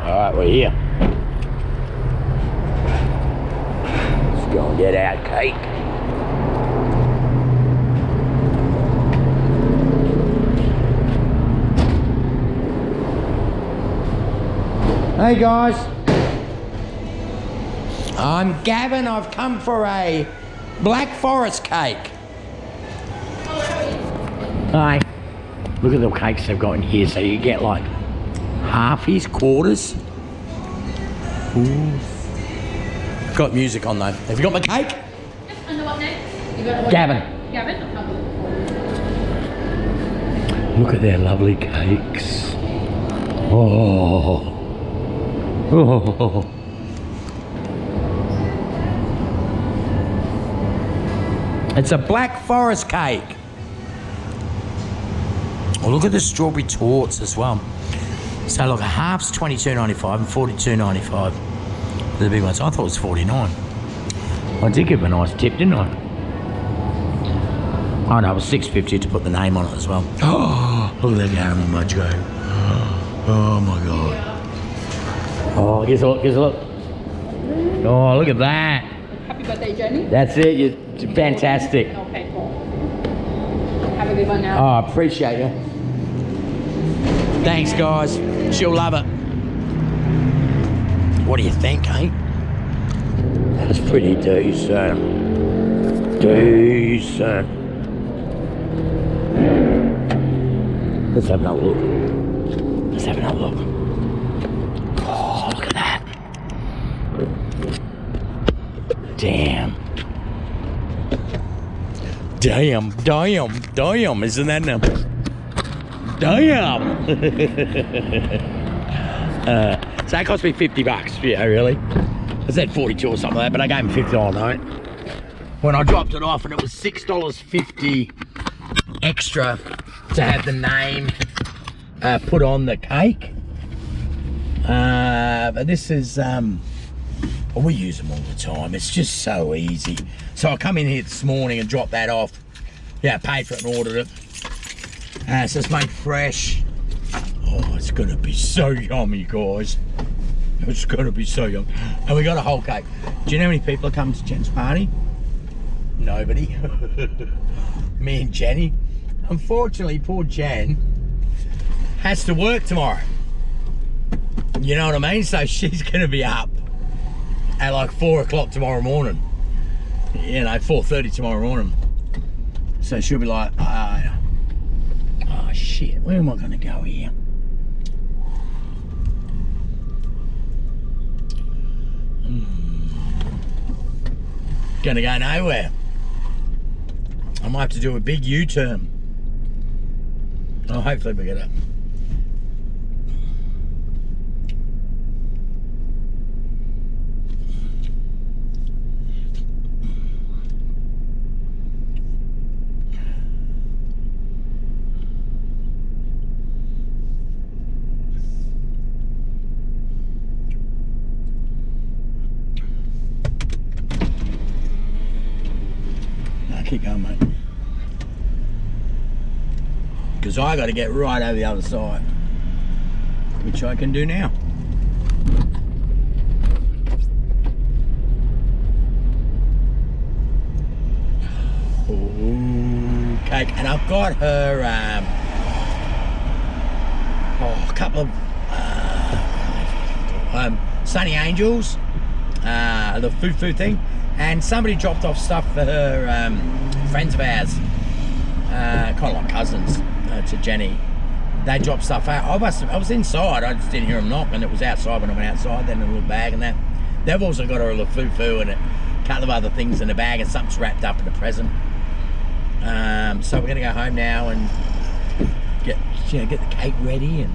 Alright, we're here. Let's go and get our cake. Hey guys, I'm Gavin. I've come for a Black Forest cake. Hi. Look at the cakes they've got in here. So you get like halfies, quarters. Ooh. Got music on though. Have you got my cake? Yes, under what name? You got what Gavin. Name? Gavin? Look at their lovely cakes. Oh. Oh. It's a Black Forest cake. Oh, look at the strawberry torts as well. So look, a half's $22.95 and $42.95. The big ones. I thought it was $49. I did give a nice tip, didn't I? Oh no, it was $6.50 to put the name on it as well. Oh, look at that caramel mojo. Oh my god. Oh, give us a look, give us a look. Oh, look at that. Happy birthday, Jenny. That's it, you're fantastic. Okay, cool. Have a good one now. Oh, I appreciate you. Thanks, guys. She'll love it. What do you think, eh? That's pretty decent. Decent. Let's have another look. Let's have another look. Oh, look at that. Damn. Damn, damn, damn. Isn't that enough? Damn. So that cost me $50. Yeah, really? I said 42 or something like that, but I gave him $50 note. When I dropped it off, and it was $6.50 extra to have the name put on the cake. But this is, well, we use them all the time. It's just so easy. So I come in here this morning and dropped that off. Yeah, paid for it and ordered it. So it's made fresh. Oh, it's gonna be so yummy, guys. It's gonna be so yummy. And we got a whole cake. Do you know how many people are coming to Jen's party? Nobody. Me and Jenny. Unfortunately, poor Jen has to work tomorrow. You know what I mean? So she's gonna be up at like 4 o'clock tomorrow morning. You know, 4:30 tomorrow morning. So she'll be like, oh shit, where am I gonna go here? Gonna go nowhere. I might have to do a big U-turn. Oh, hopefully we get it. Keep going, mate. Because I got to get right over the other side, which I can do now. Ooh, cake. And I've got her a couple of Sunny Angels, the food thing. And somebody dropped off stuff for her friends of ours, kind of like cousins to Jenny. They dropped stuff out. I was inside, I just didn't hear them knock, and it was outside when I went outside, then in a little bag and that. They've also got her a little foo and a couple of other things in the bag, and something's wrapped up in a present. So we're gonna go home now and get the cake ready, and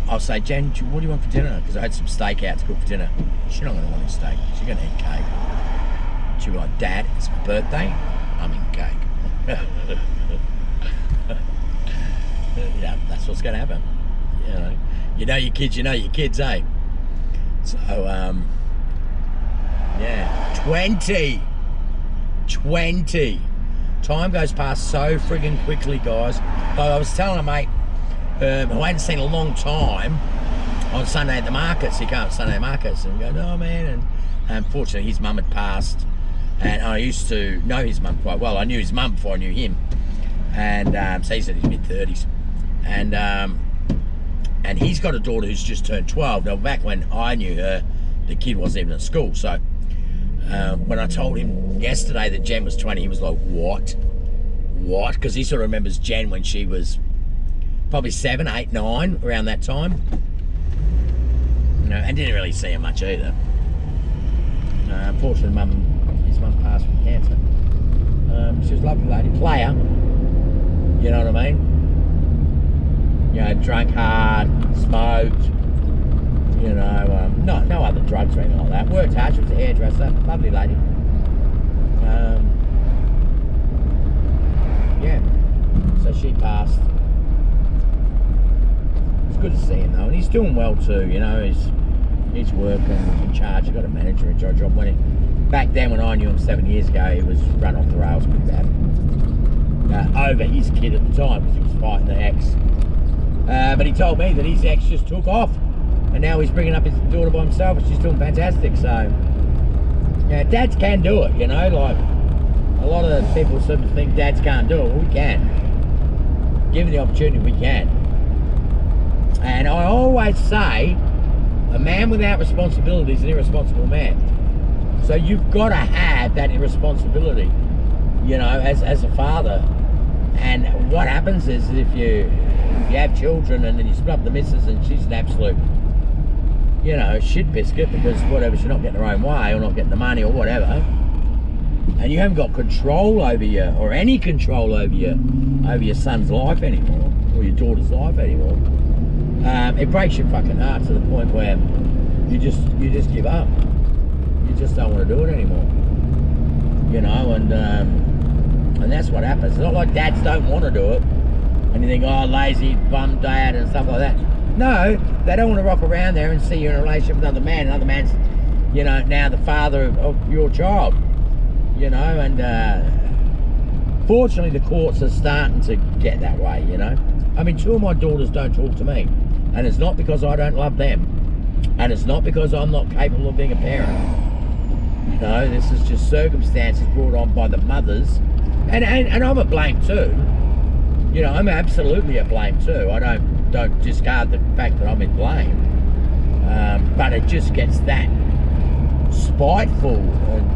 I'll say, Jen, what do you want for dinner? Because I had some steak out to cook for dinner. She's not gonna want any steak. She's gonna eat cake. She'll be like, Dad, it's my birthday. I'm eating cake. Yeah, that's what's gonna happen. You know your kids, eh? So yeah, 20. Time goes past so friggin' quickly, guys. I was telling a mate who I hadn't seen in a long time, on Sunday at the markets. He can't Sunday markets, and go, no man. And unfortunately, his mum had passed, and I used to know his mum quite well. I knew his mum before I knew him, and so he's in his mid-30s, and he's got a daughter who's just turned 12. Now, back when I knew her, the kid wasn't even at school. So when I told him yesterday that Jen was 20, he was like, what? Because he sort of remembers Jen when she was probably 7, 8, 9, around that time. You know, and didn't really see her much either. Unfortunately, his mum passed from cancer. She was a lovely lady, player. You know what I mean? You know, drank hard, smoked. You know, no other drugs or anything like that. Worked hard. She was a hairdresser, lovely lady. Yeah. So she passed. It's good to see him though, and he's doing well too. You know, he's working, he's in charge. He's got a manager in charge. Back then, when I knew him 7 years ago, he was run off the rails pretty bad. Over his kid at the time because he was fighting the ex. But he told me that his ex just took off, and now he's bringing up his daughter by himself, and she's doing fantastic. So, yeah, dads can do it. You know, like a lot of people sort of think dads can't do it. Well, we can. Given the opportunity, we can. And I always say, a man without responsibility is an irresponsible man. So you've got to have that irresponsibility, you know, as a father. And what happens is if you have children and then you split up the missus and she's an absolute, you know, shit biscuit because whatever, she's not getting her own way or not getting the money or whatever, and you haven't got control over or any control over your son's life anymore or your daughter's life anymore, it breaks your fucking heart to the point where you just give up. You just don't want to do it anymore. You know, and that's what happens. It's not like dads don't want to do it and you think, oh, lazy bum dad and stuff like that. No, they don't want to rock around there and see you in a relationship with another man. Another man's, you know, now the father of your child. You know, and fortunately the courts are starting to get that way, you know. I mean, 2 of my daughters don't talk to me, and it's not because I don't love them, and it's not because I'm not capable of being a parent. You know, this is just circumstances brought on by the mothers, and I'm at blame too. You know, I'm absolutely at blame too. I don't discard the fact that I'm in blame, but it just gets that spiteful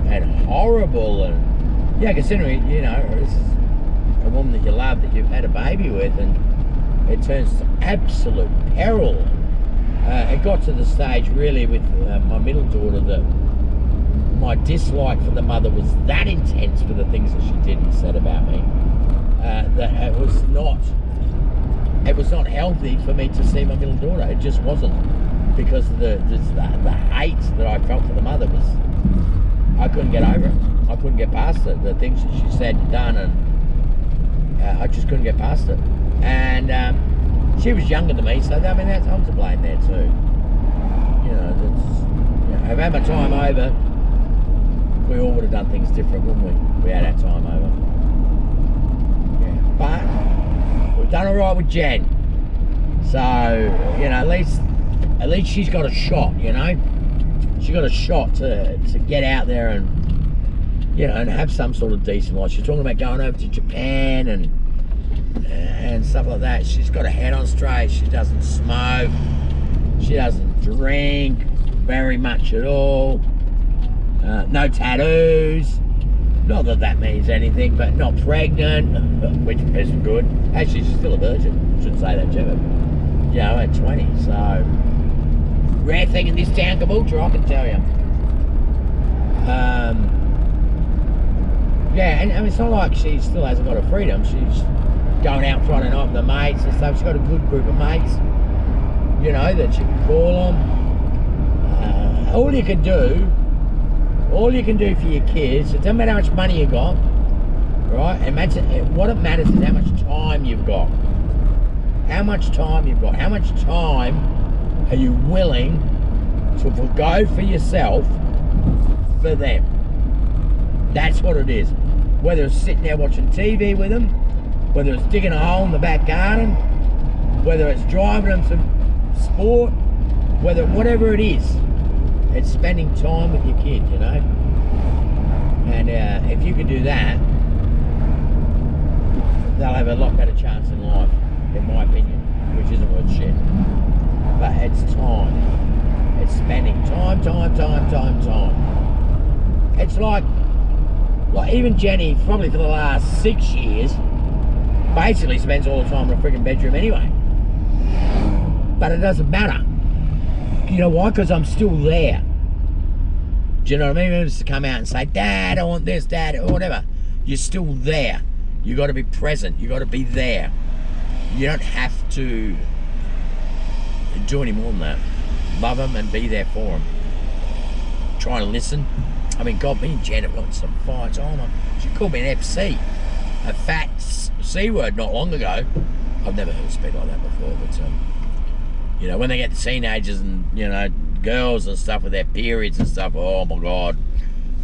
and horrible, and yeah, considering, you know, this is a woman that you love, that you've had a baby with, and it turns to absolute peril. It got to the stage really with my middle daughter that my dislike for the mother was that intense for the things that she did and said about me, that it was not healthy for me to see my middle daughter. It just wasn't, because the hate that I felt for the mother was, I couldn't get over it. I couldn't get past it. The things that she said and done, and I just couldn't get past it. And she was younger than me, so I mean, I'm to blame there too. You know, I've had my time over. We all would have done things different, wouldn't we? We had our time over. Yeah, but we've done all right with Jen. So, you know, at least she's got a shot, you know. She got a shot to get out there and, you know, and have some sort of decent life. She's talking about going over to Japan and stuff like that. She's got her head on straight. She doesn't smoke. She doesn't drink very much at all. No tattoos. Not that that means anything, but not pregnant, which is good. Actually, she's still a virgin. Shouldn't say that to her. You know, at 20, so rare thing in this town, Caboolture, I can tell you. Yeah, and I mean, it's not like she still hasn't got her freedom. She's going out Friday night with her mates and stuff. She's got a good group of mates, you know, that she can call on. All you can do for your kids, it doesn't matter how much money you got, right? What it matters is how much time you've got. How much time you've got. How much time are you willing to forgo for yourself for them? That's what it is. Whether it's sitting there watching TV with them, whether it's digging a hole in the back garden, whether it's driving them to sport, whatever it is, it's spending time with your kid, you know. And if you can do that, they'll have a lot better chance in life, in my opinion, which isn't worth shit. But it's time. It's spending time. It's like even Jenny, probably for the last 6 years, basically spends all the time in a freaking bedroom anyway. But it doesn't matter. You know why? Because I'm still there. Do you know what I mean? Just to come out and say, Dad, I want this, Dad, or whatever. You're still there. You got to be present. You got to be there. You don't have to do any more than that. Love them and be there for them. Try to listen. I mean, God, me and Jen have got some fights. Oh my, she called me an FC, a fat C word not long ago. I've never heard her speak like that before, but you know, when they get to teenagers and, you know, girls and stuff with their periods and stuff, oh my God.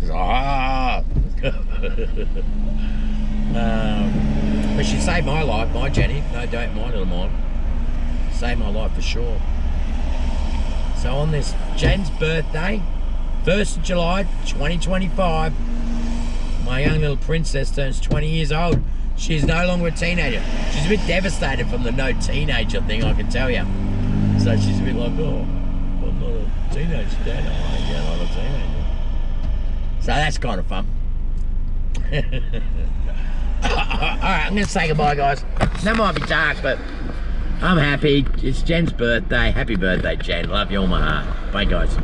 It's like, but she saved my life, my Jenny, no doubt, my little mine. Saved my life for sure. So on this Jen's birthday, 1st of July, 2025, my young little princess turns 20 years old. She's no longer a teenager. She's a bit devastated from the no teenager thing, I can tell you. So she's a bit like, oh, I'm not a teenager, Dad. Oh, yeah, I'm not a teenager. So that's kind of fun. Alright, I'm going to say goodbye, guys. That might be dark, but I'm happy. It's Jen's birthday. Happy birthday, Jen. Love you all my heart. Bye, guys.